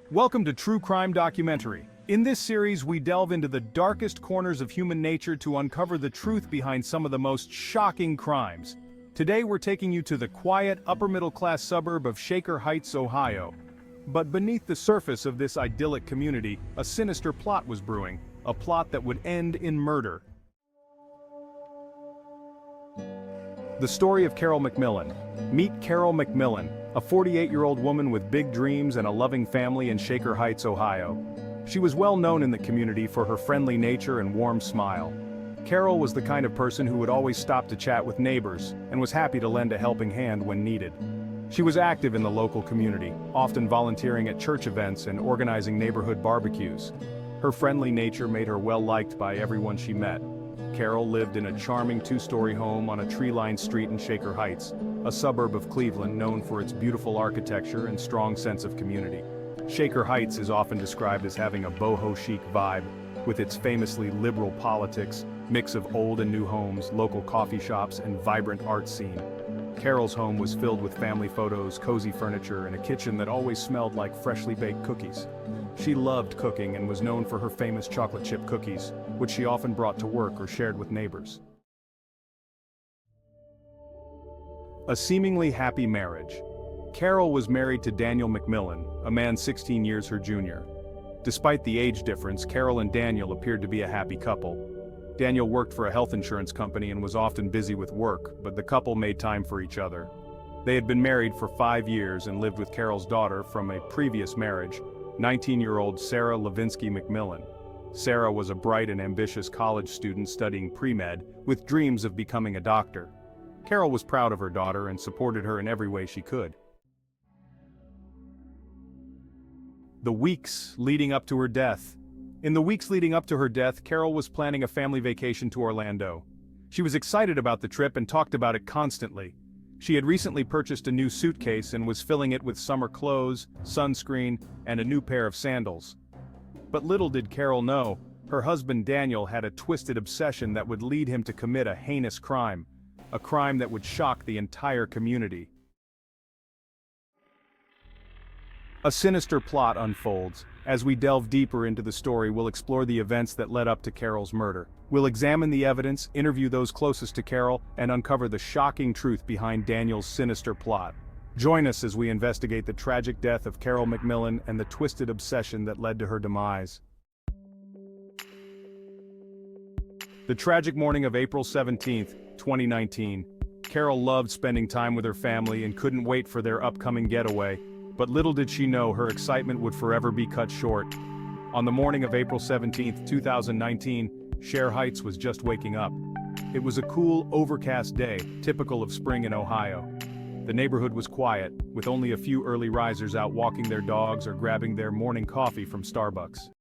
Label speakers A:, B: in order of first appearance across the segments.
A: Welcome to True Crime Documentary. In this series, we delve into the darkest corners of human nature to uncover the truth behind some of the most shocking crimes. Today, we're taking you to the quiet, upper-middle-class suburb of Shaker Heights, Ohio. But beneath the surface of this idyllic community, a sinister plot was brewing, a plot that would end in murder. The story of Carol McMillan. Meet Carol McMillan, a 48-year-old woman with big dreams and a loving family in Shaker Heights, Ohio. She was well known in the community for her friendly nature and warm smile. Carol was the kind of person who would always stop to chat with neighbors and was happy to lend a helping hand when needed. She was active in the local community, often volunteering at church events and organizing neighborhood barbecues. Her friendly nature made her well liked by everyone she met. Carol lived in a charming two-story home on a tree-lined street in Shaker Heights, a suburb of Cleveland known for its beautiful architecture and strong sense of community. Shaker Heights is often described as having a boho chic vibe, with its famously liberal politics, mix of old and new homes, local coffee shops, and vibrant art scene. Carol's home was filled with family photos, cozy furniture, and a kitchen that always smelled like freshly baked cookies. She loved cooking and was known for her famous chocolate chip cookies, which she often brought to work or shared with neighbors. A seemingly happy marriage. Carol was married to Daniel McMillan, a man 16 years her junior. Despite the age difference, Carol and Daniel appeared to be a happy couple. Daniel worked for a health insurance company and was often busy with work, but the couple made time for each other. They had been married for 5 years and lived with Carol's daughter from a previous marriage, 19-year-old Sarah Levinsky McMillan. Sarah was a bright and ambitious college student studying pre-med, with dreams of becoming a doctor. Carol was proud of her daughter and supported her in every way she could. The weeks leading up to her death. In the weeks leading up to her death, Carol was planning a family vacation to Orlando. She was excited about the trip and talked about it constantly. She had recently purchased a new suitcase and was filling it with summer clothes, sunscreen, and a new pair of sandals. But little did Carol know, her husband Daniel had a twisted obsession that would lead him to commit a heinous crime, a crime that would shock the entire community. A sinister plot unfolds. As we delve deeper into the story, we'll explore the events that led up to Carol's murder. We'll examine the evidence, interview those closest to Carol, and uncover the shocking truth behind Daniel's sinister plot. Join us as we investigate the tragic death of Carol McMillan and the twisted obsession that led to her demise. The tragic morning of April 17, 2019. Carol loved spending time with her family and couldn't wait for their upcoming getaway. But little did she know her excitement would forever be cut short. On the morning of April 17, 2019, Shaker Heights was just waking up. It was a cool, overcast day, typical of spring in Ohio. The neighborhood was quiet, with only a few early risers out walking their dogs or grabbing their morning coffee from Starbucks.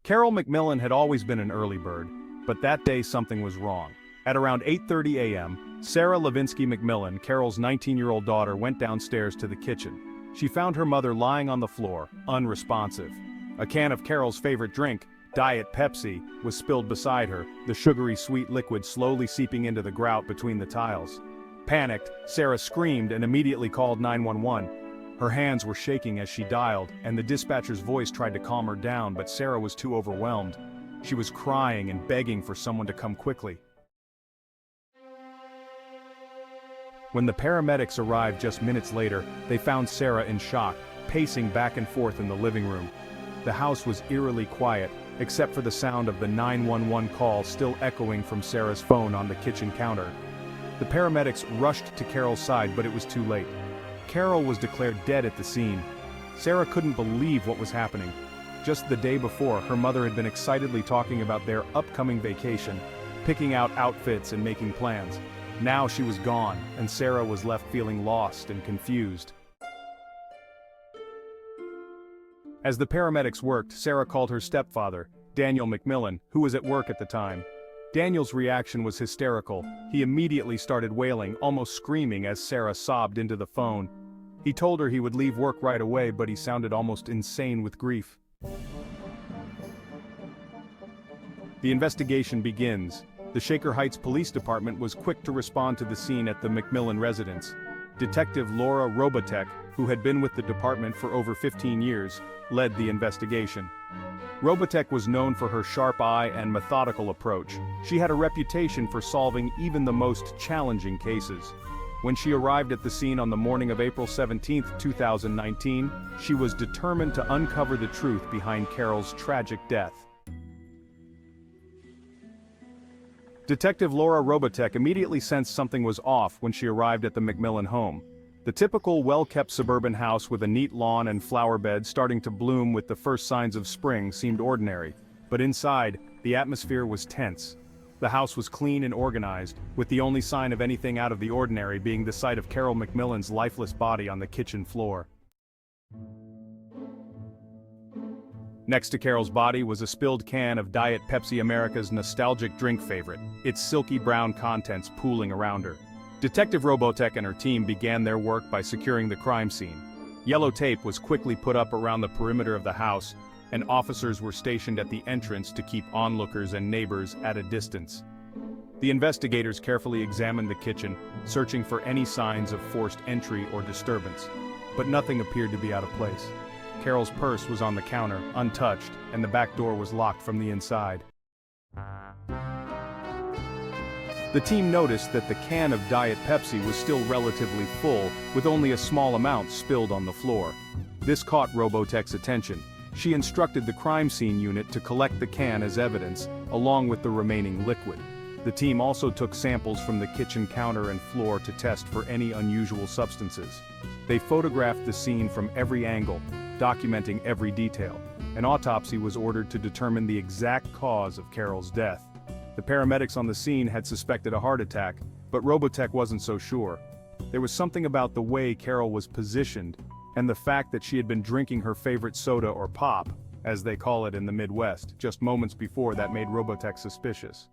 A: Carol McMillan had always been an early bird, but that day something was wrong. At around 8:30 a.m., Sarah Levinsky McMillan, Carol's 19-year-old daughter, went downstairs to the kitchen. She found her mother lying on the floor, unresponsive. A can of Carol's favorite drink, Diet Pepsi, was spilled beside her, the sugary sweet liquid slowly seeping into the grout between the tiles. Panicked, Sarah screamed and immediately called 911. Her hands were shaking as she dialed, and the dispatcher's voice tried to calm her down, but Sarah was too overwhelmed. She was crying and begging for someone to come quickly. When the paramedics arrived just minutes later, they found Sarah in shock, pacing back and forth in the living room. The house was eerily quiet, except for the sound of the 911 call still echoing from Sarah's phone on the kitchen counter. The paramedics rushed to Carol's side, but it was too late. Carol was declared dead at the scene. Sarah couldn't believe what was happening. Just the day before, her mother had been excitedly talking about their upcoming vacation, picking out outfits and making plans. Now she was gone, and Sarah was left feeling lost and confused. As the paramedics worked, Sarah called her stepfather, Daniel McMillan, who was at work at the time. Daniel's reaction was hysterical. He immediately started wailing, almost screaming as Sarah sobbed into the phone. He told her he would leave work right away, but he sounded almost insane with grief. The investigation begins. The Shaker Heights Police Department was quick to respond to the scene at the McMillan residence. Detective Laura Robotek, who had been with the department for over 15 years, led the investigation. Robotek was known for her sharp eye and methodical approach. She had a reputation for solving even the most challenging cases. When she arrived at the scene on the morning of April 17, 2019, she was determined to uncover the truth behind Carol's tragic death. Detective Laura Robotek immediately sensed something was off when she arrived at the McMillan home. The typical well-kept suburban house with a neat lawn and flower beds starting to bloom with the first signs of spring seemed ordinary, but inside, the atmosphere was tense. The house was clean and organized, with the only sign of anything out of the ordinary being the sight of Carol McMillan's lifeless body on the kitchen floor. Next to Carol's body was a spilled can of Diet Pepsi, America's nostalgic drink favorite, its silky brown contents pooling around her. Detective Robotek and her team began their work by securing the crime scene. Yellow tape was quickly put up around the perimeter of the house, and officers were stationed at the entrance to keep onlookers and neighbors at a distance. The investigators carefully examined the kitchen, searching for any signs of forced entry or disturbance. But nothing appeared to be out of place. Carol's purse was on the counter, untouched, and the back door was locked from the inside. The team noticed that the can of Diet Pepsi was still relatively full, with only a small amount spilled on the floor. This caught Robotek's attention. She instructed the crime scene unit to collect the can as evidence, along with the remaining liquid. The team also took samples from the kitchen counter and floor to test for any unusual substances. They photographed the scene from every angle, documenting every detail. An autopsy was ordered to determine the exact cause of Carol's death. The paramedics on the scene had suspected a heart attack, but Robotek wasn't so sure. There was something about the way Carol was positioned, and the fact that she had been drinking her favorite soda or pop, as they call it in the Midwest, just moments before that made Robotek suspicious.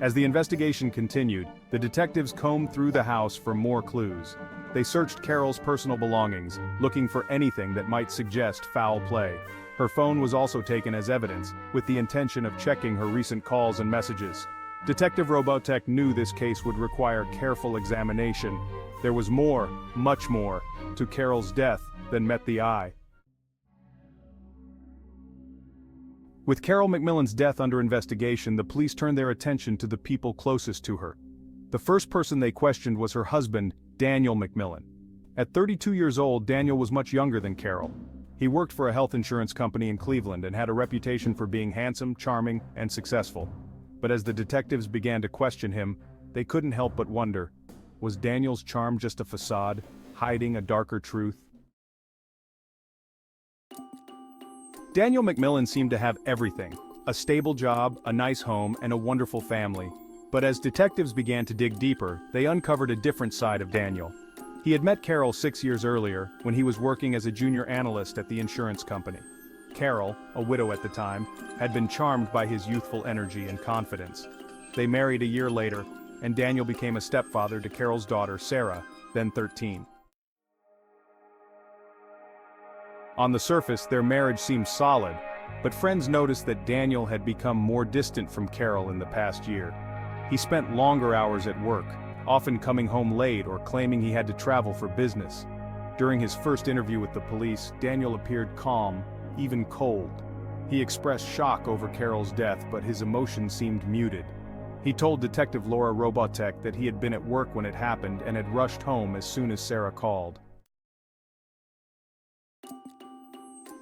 A: As the investigation continued, the detectives combed through the house for more clues. They searched Carol's personal belongings, looking for anything that might suggest foul play. Her phone was also taken as evidence, with the intention of checking her recent calls and messages. Detective Robotek knew this case would require careful examination. There was more, much more, to Carol's death than met the eye. With Carol McMillan's death under investigation, the police turned their attention to the people closest to her. The first person they questioned was her husband, Daniel McMillan. At 32 years old, Daniel was much younger than Carol. He worked for a health insurance company in Cleveland and had a reputation for being handsome, charming, and successful. But as the detectives began to question him, they couldn't help but wonder, was Daniel's charm just a facade, hiding a darker truth? Daniel McMillan seemed to have everything: a stable job, a nice home, and a wonderful family. But as detectives began to dig deeper, they uncovered a different side of Daniel. He had met Carol 6 years earlier, when he was working as a junior analyst at the insurance company. Carol, a widow at the time, had been charmed by his youthful energy and confidence. They married a year later, and Daniel became a stepfather to Carol's daughter, Sarah, then 13. On the surface, their marriage seemed solid, but friends noticed that Daniel had become more distant from Carol in the past year. He spent longer hours at work, often coming home late or claiming he had to travel for business. During his first interview with the police, Daniel appeared calm, even cold. He expressed shock over Carol's death, but his emotion seemed muted. He told Detective Laura Robotek that he had been at work when it happened and had rushed home as soon as Sarah called.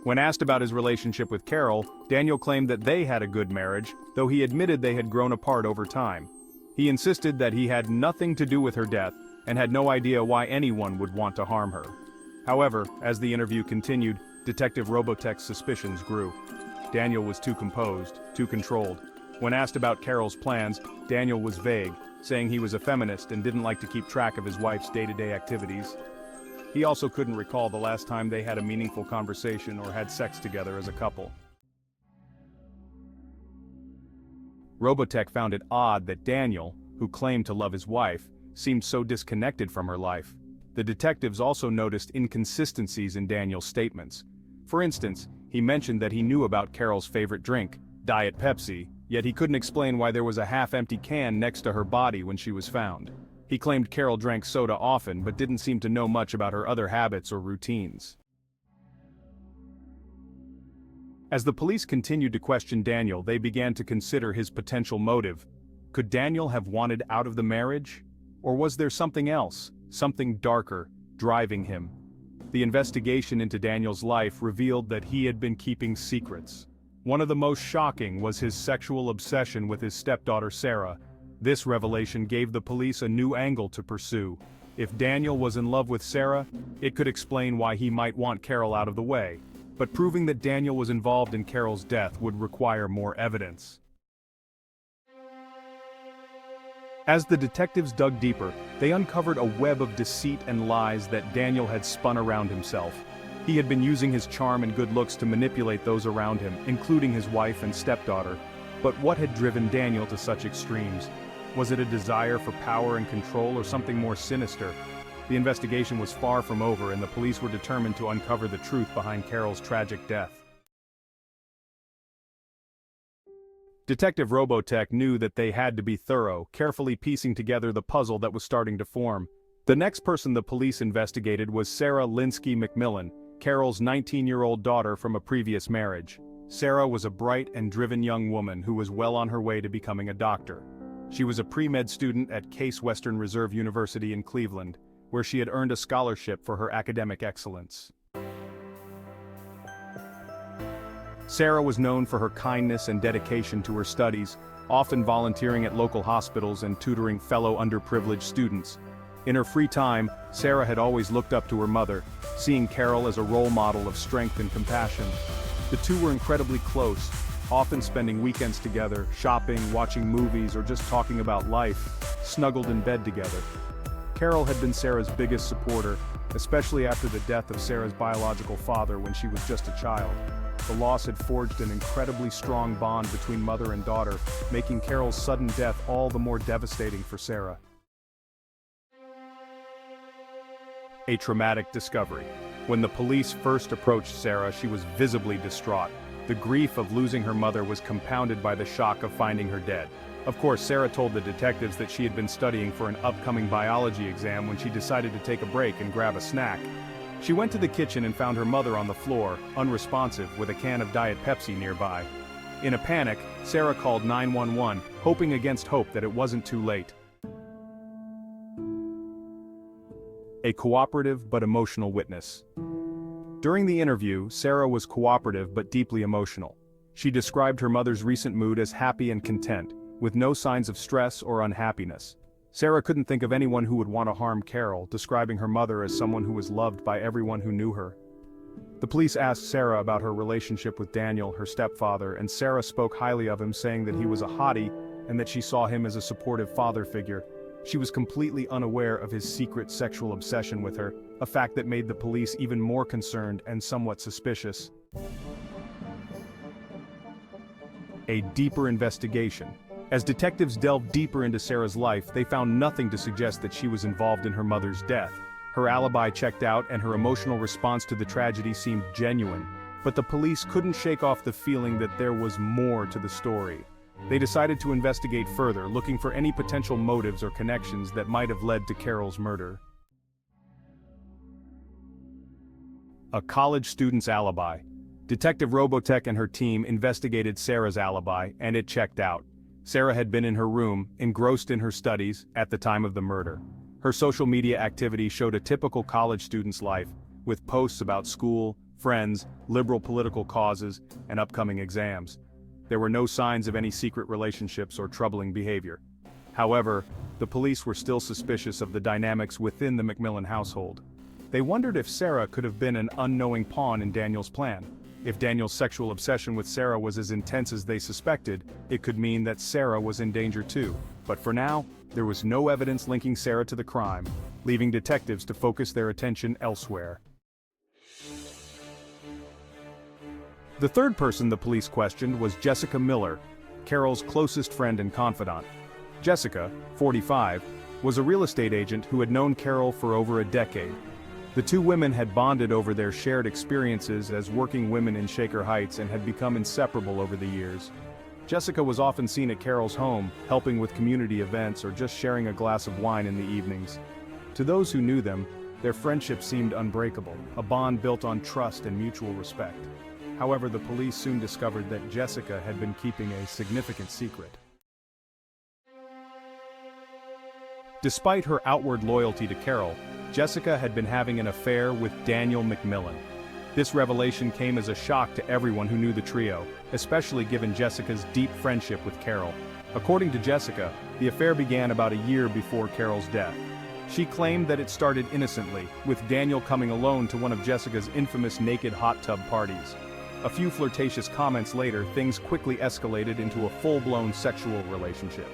A: When asked about his relationship with Carol, Daniel claimed that they had a good marriage, though he admitted they had grown apart over time. He insisted that he had nothing to do with her death and had no idea why anyone would want to harm her. However, as the interview continued, Detective Robotek's suspicions grew. Daniel was too composed, too controlled. When asked about Carol's plans, Daniel was vague, saying he was a feminist and didn't like to keep track of his wife's day-to-day activities. He also couldn't recall the last time they had a meaningful conversation or had sex together as a couple. Robotek found it odd that Daniel, who claimed to love his wife, seemed so disconnected from her life. The detectives also noticed inconsistencies in Daniel's statements. For instance, he mentioned that he knew about Carol's favorite drink, Diet Pepsi, yet he couldn't explain why there was a half-empty can next to her body when she was found. He claimed Carol drank soda often but didn't seem to know much about her other habits or routines. As the police continued to question Daniel, they began to consider his potential motive. Could Daniel have wanted out of the marriage? Or was there something else, something darker, driving him? The investigation into Daniel's life revealed that he had been keeping secrets. One of the most shocking was his sexual obsession with his stepdaughter Sarah. This revelation gave the police a new angle to pursue. If Daniel was in love with Sarah, it could explain why he might want Carol out of the way. But proving that Daniel was involved in Carol's death would require more evidence. As the detectives dug deeper, they uncovered a web of deceit and lies that Daniel had spun around himself. He had been using his charm and good looks to manipulate those around him, including his wife and stepdaughter. But what had driven Daniel to such extremes? Was it a desire for power and control or something more sinister? The investigation was far from over, and the police were determined to uncover the truth behind Carol's tragic death. Detective Robotech knew that they had to be thorough, carefully piecing together the puzzle that was starting to form. The next person the police investigated was Sarah Linsky McMillan, Carol's 19-year-old daughter from a previous marriage. Sarah was a bright and driven young woman who was well on her way to becoming a doctor. She was a pre-med student at Case Western Reserve University in Cleveland, where she had earned a scholarship for her academic excellence. Sarah was known for her kindness and dedication to her studies, often volunteering at local hospitals and tutoring fellow underprivileged students. In her free time, Sarah had always looked up to her mother, seeing Carol as a role model of strength and compassion. The two were incredibly close, often spending weekends together, shopping, watching movies, or just talking about life, snuggled in bed together. Carol had been Sarah's biggest supporter, especially after the death of Sarah's biological father when she was just a child. The loss had forged an incredibly strong bond between mother and daughter, making Carol's sudden death all the more devastating for Sarah. A traumatic discovery. When the police first approached Sarah, she was visibly distraught. The grief of losing her mother was compounded by the shock of finding her dead. Of course, Sarah told the detectives that she had been studying for an upcoming biology exam when she decided to take a break and grab a snack. She went to the kitchen and found her mother on the floor, unresponsive, with a can of Diet Pepsi nearby. In a panic, Sarah called 911, hoping against hope that it wasn't too late. A cooperative but emotional witness. During the interview, Sarah was cooperative but deeply emotional. She described her mother's recent mood as happy and content, with no signs of stress or unhappiness. Sarah couldn't think of anyone who would want to harm Carol, describing her mother as someone who was loved by everyone who knew her. The police asked Sarah about her relationship with Daniel, her stepfather, and Sarah spoke highly of him, saying that he was a hottie and that she saw him as a supportive father figure. She was completely unaware of his secret sexual obsession with her, a fact that made the police even more concerned and somewhat suspicious. A deeper investigation. As detectives delved deeper into Sarah's life, they found nothing to suggest that she was involved in her mother's death. Her alibi checked out and her emotional response to the tragedy seemed genuine. But the police couldn't shake off the feeling that there was more to the story. They decided to investigate further, looking for any potential motives or connections that might have led to Carol's murder. A college student's alibi. Detective Robotech and her team investigated Sarah's alibi, and it checked out. Sarah had been in her room, engrossed in her studies, at the time of the murder. Her social media activity showed a typical college student's life, with posts about school, friends, liberal political causes, and upcoming exams. There were no signs of any secret relationships or troubling behavior. However, the police were still suspicious of the dynamics within the McMillan household. They wondered if Sarah could have been an unknowing pawn in Daniel's plan. If Daniel's sexual obsession with Sarah was as intense as they suspected, it could mean that Sarah was in danger too. But for now, there was no evidence linking Sarah to the crime, leaving detectives to focus their attention elsewhere. The third person the police questioned was Jessica Miller, Carol's closest friend and confidant. Jessica, 45, was a real estate agent who had known Carol for over a decade. The two women had bonded over their shared experiences as working women in Shaker Heights and had become inseparable over the years. Jessica was often seen at Carol's home, helping with community events or just sharing a glass of wine in the evenings. To those who knew them, their friendship seemed unbreakable, a bond built on trust and mutual respect. However, the police soon discovered that Jessica had been keeping a significant secret. Despite her outward loyalty to Carol, Jessica had been having an affair with Daniel McMillan. This revelation came as a shock to everyone who knew the trio, especially given Jessica's deep friendship with Carol. According to Jessica, the affair began about a year before Carol's death. She claimed that it started innocently, with Daniel coming alone to one of Jessica's infamous naked hot tub parties. A few flirtatious comments later, things quickly escalated into a full-blown sexual relationship.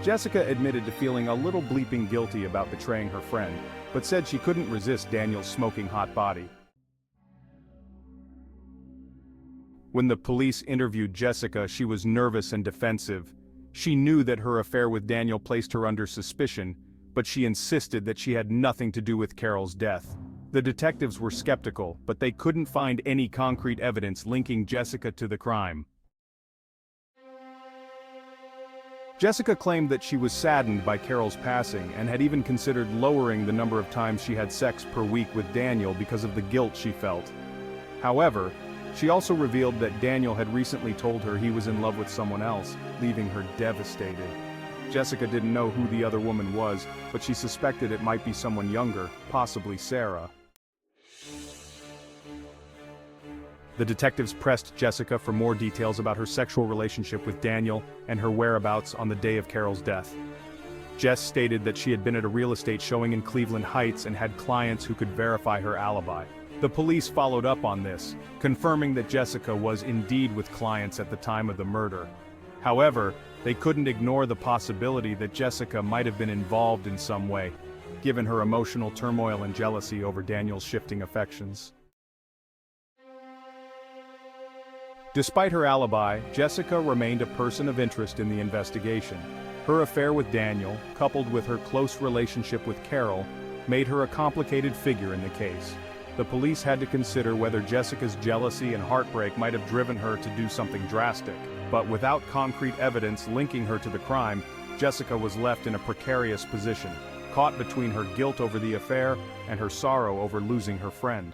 A: Jessica admitted to feeling a little bleeping guilty about betraying her friend, but said she couldn't resist Daniel's smoking hot body. When the police interviewed Jessica, she was nervous and defensive. She knew that her affair with Daniel placed her under suspicion, but she insisted that she had nothing to do with Carol's death. The detectives were skeptical, but they couldn't find any concrete evidence linking Jessica to the crime. Jessica claimed that she was saddened by Carol's passing and had even considered lowering the number of times she had sex per week with Daniel because of the guilt she felt. However, she also revealed that Daniel had recently told her he was in love with someone else, leaving her devastated. Jessica didn't know who the other woman was, but she suspected it might be someone younger, possibly Sarah. The detectives pressed Jessica for more details about her sexual relationship with Daniel and her whereabouts on the day of Carol's death. Jess stated that she had been at a real estate showing in Cleveland Heights and had clients who could verify her alibi. The police followed up on this, confirming that Jessica was indeed with clients at the time of the murder. However, they couldn't ignore the possibility that Jessica might have been involved in some way, given her emotional turmoil and jealousy over Daniel's shifting affections. Despite her alibi, Jessica remained a person of interest in the investigation. Her affair with Daniel, coupled with her close relationship with Carol, made her a complicated figure in the case. The police had to consider whether Jessica's jealousy and heartbreak might have driven her to do something drastic. But without concrete evidence linking her to the crime, Jessica was left in a precarious position, caught between her guilt over the affair and her sorrow over losing her friend.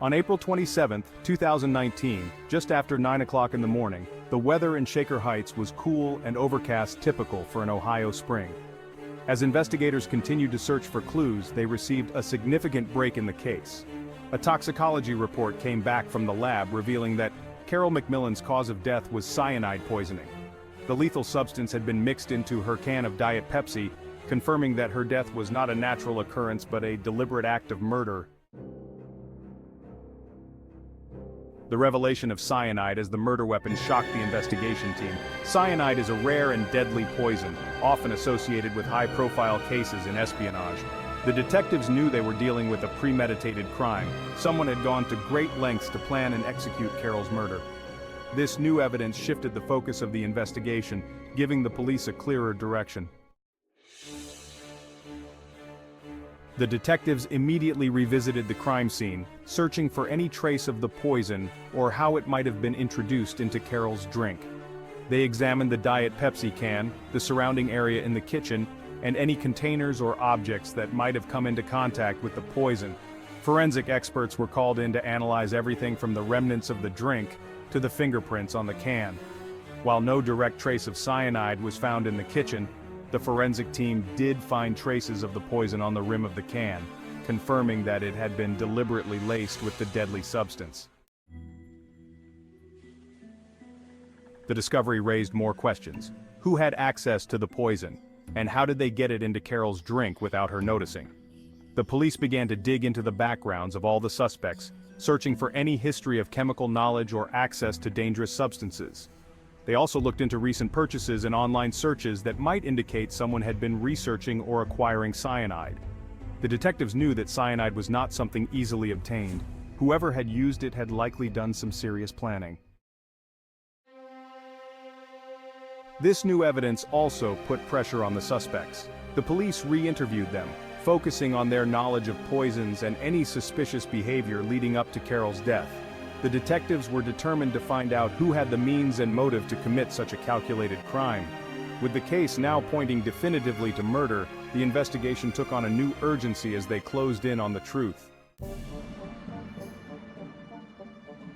A: On April 27, 2019, just after 9 o'clock in the morning, the weather in Shaker Heights was cool and overcast, typical for an Ohio spring. As investigators continued to search for clues, they received a significant break in the case. A toxicology report came back from the lab revealing that Carol McMillan's cause of death was cyanide poisoning. The lethal substance had been mixed into her can of Diet Pepsi, confirming that her death was not a natural occurrence but a deliberate act of murder. The revelation of cyanide as the murder weapon shocked the investigation team. Cyanide is a rare and deadly poison, often associated with high-profile cases in espionage. The detectives knew they were dealing with a premeditated crime. Someone had gone to great lengths to plan and execute Carol's murder. This new evidence shifted the focus of the investigation, giving the police a clearer direction. The detectives immediately revisited the crime scene, searching for any trace of the poison or how it might have been introduced into Carol's drink. They examined the Diet Pepsi can, the surrounding area in the kitchen, and any containers or objects that might have come into contact with the poison. Forensic experts were called in to analyze everything from the remnants of the drink to the fingerprints on the can. While no direct trace of cyanide was found in the kitchen, the forensic team did find traces of the poison on the rim of the can, confirming that it had been deliberately laced with the deadly substance. The discovery raised more questions. Who had access to the poison? And how did they get it into Carol's drink without her noticing? The police began to dig into the backgrounds of all the suspects, searching for any history of chemical knowledge or access to dangerous substances. They also looked into recent purchases and online searches that might indicate someone had been researching or acquiring cyanide. The detectives knew that cyanide was not something easily obtained. Whoever had used it had likely done some serious planning. This new evidence also put pressure on the suspects. The police re-interviewed them, focusing on their knowledge of poisons and any suspicious behavior leading up to Carol's death. The detectives were determined to find out who had the means and motive to commit such a calculated crime. With the case now pointing definitively to murder, the investigation took on a new urgency as they closed in on the truth.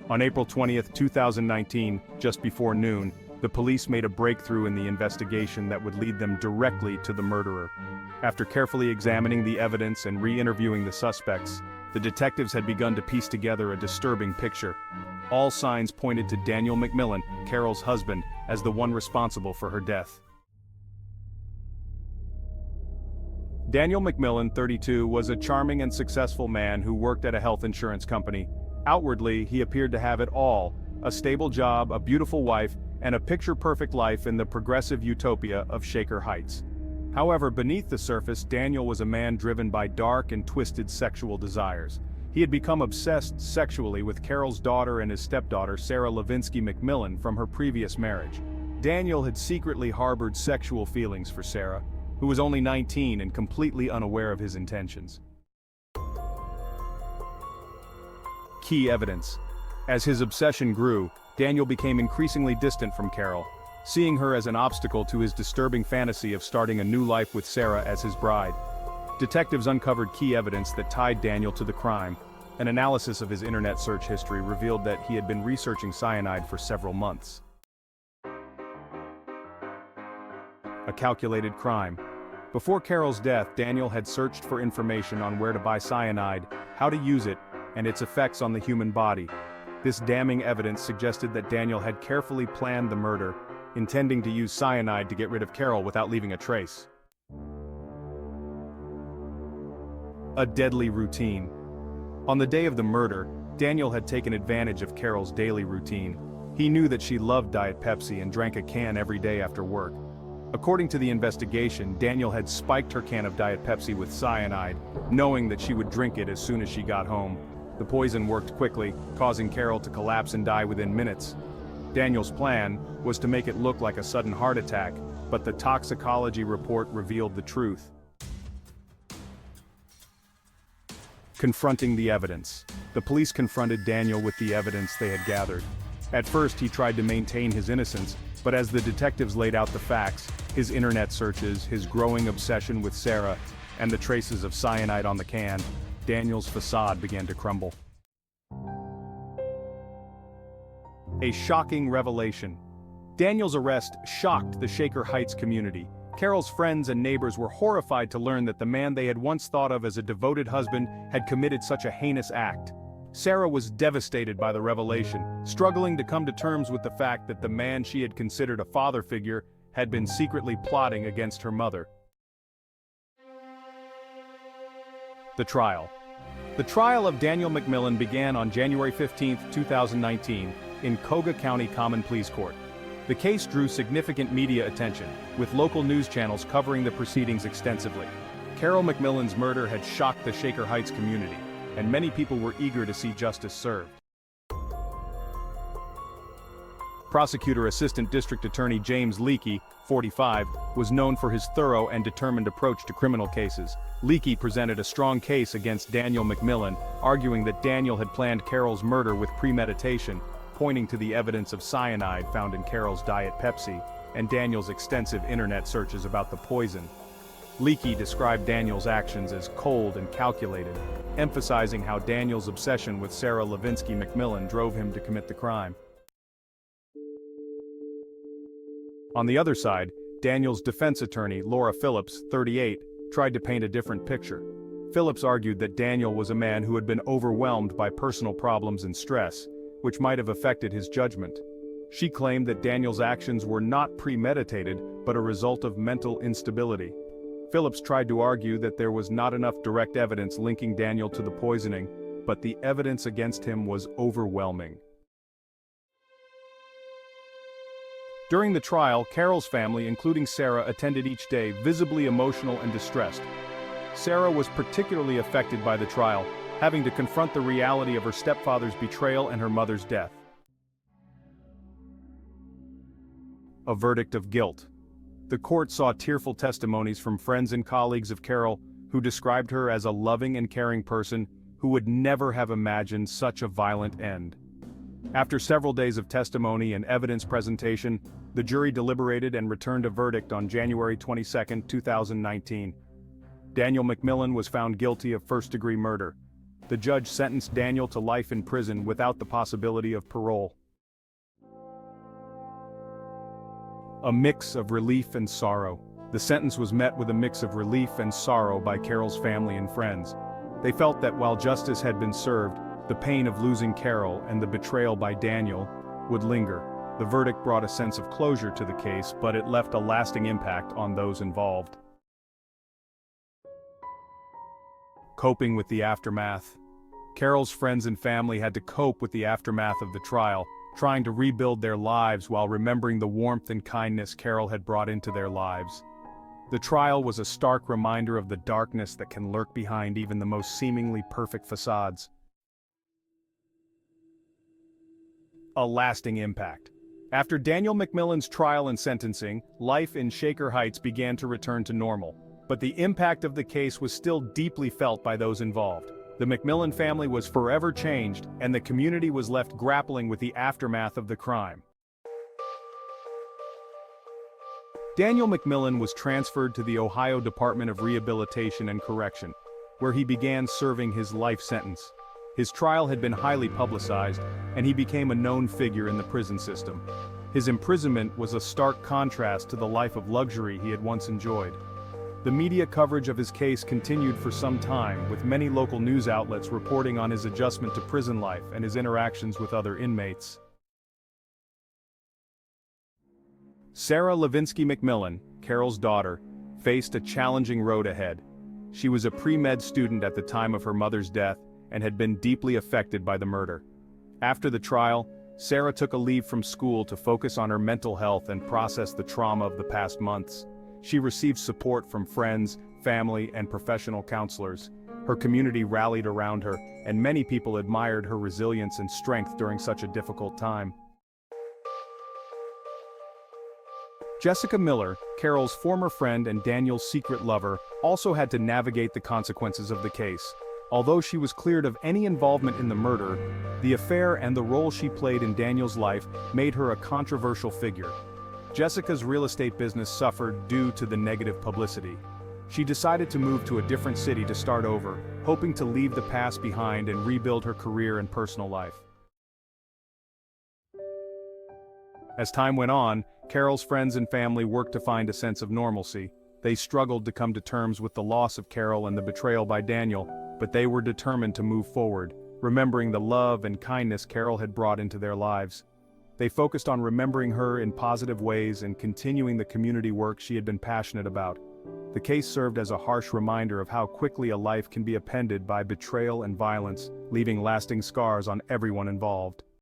A: On April 20, 2019, just before noon, the police made a breakthrough in the investigation that would lead them directly to the murderer. After carefully examining the evidence and re-interviewing the suspects, the detectives had begun to piece together a disturbing picture. All signs pointed to Daniel McMillan, Carol's husband, as the one responsible for her death. Daniel McMillan, 32, was a charming and successful man who worked at a health insurance company. Outwardly, he appeared to have it all: a stable job, a beautiful wife, and a picture-perfect life in the progressive utopia of Shaker Heights. However, beneath the surface, Daniel was a man driven by dark and twisted sexual desires. He had become obsessed sexually with Carol's daughter and his stepdaughter, Sarah Levinsky McMillan, from her previous marriage. Daniel had secretly harbored sexual feelings for Sarah, who was only 19 and completely unaware of his intentions. Key evidence. As his obsession grew, Daniel became increasingly distant from Carol, seeing her as an obstacle to his disturbing fantasy of starting a new life with Sarah as his bride. Detectives uncovered key evidence that tied Daniel to the crime. An analysis of his internet search history revealed that he had been researching cyanide for several months. A calculated crime. Before Carol's death, Daniel had searched for information on where to buy cyanide, how to use it, and its effects on the human body. This damning evidence suggested that Daniel had carefully planned the murder, intending to use cyanide to get rid of Carol without leaving a trace. A deadly routine. On the day of the murder, Daniel had taken advantage of Carol's daily routine. He knew that she loved Diet Pepsi and drank a can every day after work. According to the investigation, Daniel had spiked her can of Diet Pepsi with cyanide, knowing that she would drink it as soon as she got home. The poison worked quickly, causing Carol to collapse and die within minutes. Daniel's plan was to make it look like a sudden heart attack, but the toxicology report revealed the truth. Confronting the evidence. The police confronted Daniel with the evidence they had gathered. At first, he tried to maintain his innocence, but as the detectives laid out the facts, his internet searches, his growing obsession with Sarah, and the traces of cyanide on the can, Daniel's facade began to crumble. A shocking revelation. Daniel's arrest shocked the Shaker Heights community. Carol's friends and neighbors were horrified to learn that the man they had once thought of as a devoted husband had committed such a heinous act. Sarah was devastated by the revelation, struggling to come to terms with the fact that the man she had considered a father figure had been secretly plotting against her mother. The trial. The trial of Daniel McMillan began on January 15, 2019, in Coga County Common Pleas Court. The case drew significant media attention, with local news channels covering the proceedings extensively. Carol McMillan's murder had shocked the Shaker Heights community, and many people were eager to see justice served. Prosecutor Assistant District Attorney James Leakey, 45, was known for his thorough and determined approach to criminal cases. Leakey presented a strong case against Daniel McMillan, arguing that Daniel had planned Carol's murder with premeditation, pointing to the evidence of cyanide found in Carol's Diet Pepsi, and Daniel's extensive internet searches about the poison. Leakey described Daniel's actions as cold and calculated, emphasizing how Daniel's obsession with Sarah Levinsky McMillan drove him to commit the crime. On the other side, Daniel's defense attorney, Laura Phillips, 38, tried to paint a different picture. Phillips argued that Daniel was a man who had been overwhelmed by personal problems and stress, which might have affected his judgment. She claimed that Daniel's actions were not premeditated, but a result of mental instability. Phillips tried to argue that there was not enough direct evidence linking Daniel to the poisoning, but the evidence against him was overwhelming. During the trial, Carol's family, including Sarah, attended each day, visibly emotional and distressed. Sarah was particularly affected by the trial, having to confront the reality of her stepfather's betrayal and her mother's death. A verdict of guilt. The court saw tearful testimonies from friends and colleagues of Carol, who described her as a loving and caring person who would never have imagined such a violent end. After several days of testimony and evidence presentation, the jury deliberated and returned a verdict on January 22, 2019. Daniel McMillan was found guilty of first-degree murder. The judge sentenced Daniel to life in prison without the possibility of parole. A mix of relief and sorrow. The sentence was met with a mix of relief and sorrow by Carol's family and friends. They felt that while justice had been served, the pain of losing Carol and the betrayal by Daniel would linger. The verdict brought a sense of closure to the case, but it left a lasting impact on those involved. Coping with the aftermath. Carol's friends and family had to cope with the aftermath of the trial, trying to rebuild their lives while remembering the warmth and kindness Carol had brought into their lives. The trial was a stark reminder of the darkness that can lurk behind even the most seemingly perfect facades. A lasting impact. After Daniel McMillan's trial and sentencing, life in Shaker Heights began to return to normal. But the impact of the case was still deeply felt by those involved. The McMillan family was forever changed, and the community was left grappling with the aftermath of the crime. Daniel McMillan was transferred to the Ohio Department of Rehabilitation and Correction, where he began serving his life sentence. His trial had been highly publicized, and he became a known figure in the prison system. His imprisonment was a stark contrast to the life of luxury he had once enjoyed. The media coverage of his case continued for some time, with many local news outlets reporting on his adjustment to prison life and his interactions with other inmates. Sarah Levinsky McMillan, Carol's daughter, faced a challenging road ahead. She was a pre-med student at the time of her mother's death and had been deeply affected by the murder. After the trial, Sarah took a leave from school to focus on her mental health and process the trauma of the past months. She received support from friends, family, and professional counselors. Her community rallied around her, and many people admired her resilience and strength during such a difficult time. Jessica Miller, Carol's former friend and Daniel's secret lover, also had to navigate the consequences of the case. Although she was cleared of any involvement in the murder, the affair and the role she played in Daniel's life made her a controversial figure. Jessica's real estate business suffered due to the negative publicity. She decided to move to a different city to start over, hoping to leave the past behind and rebuild her career and personal life. As time went on, Carol's friends and family worked to find a sense of normalcy. They struggled to come to terms with the loss of Carol and the betrayal by Daniel, but they were determined to move forward, remembering the love and kindness Carol had brought into their lives. They focused on remembering her in positive ways and continuing the community work she had been passionate about. The case served as a harsh reminder of how quickly a life can be upended by betrayal and violence, leaving lasting scars on everyone involved.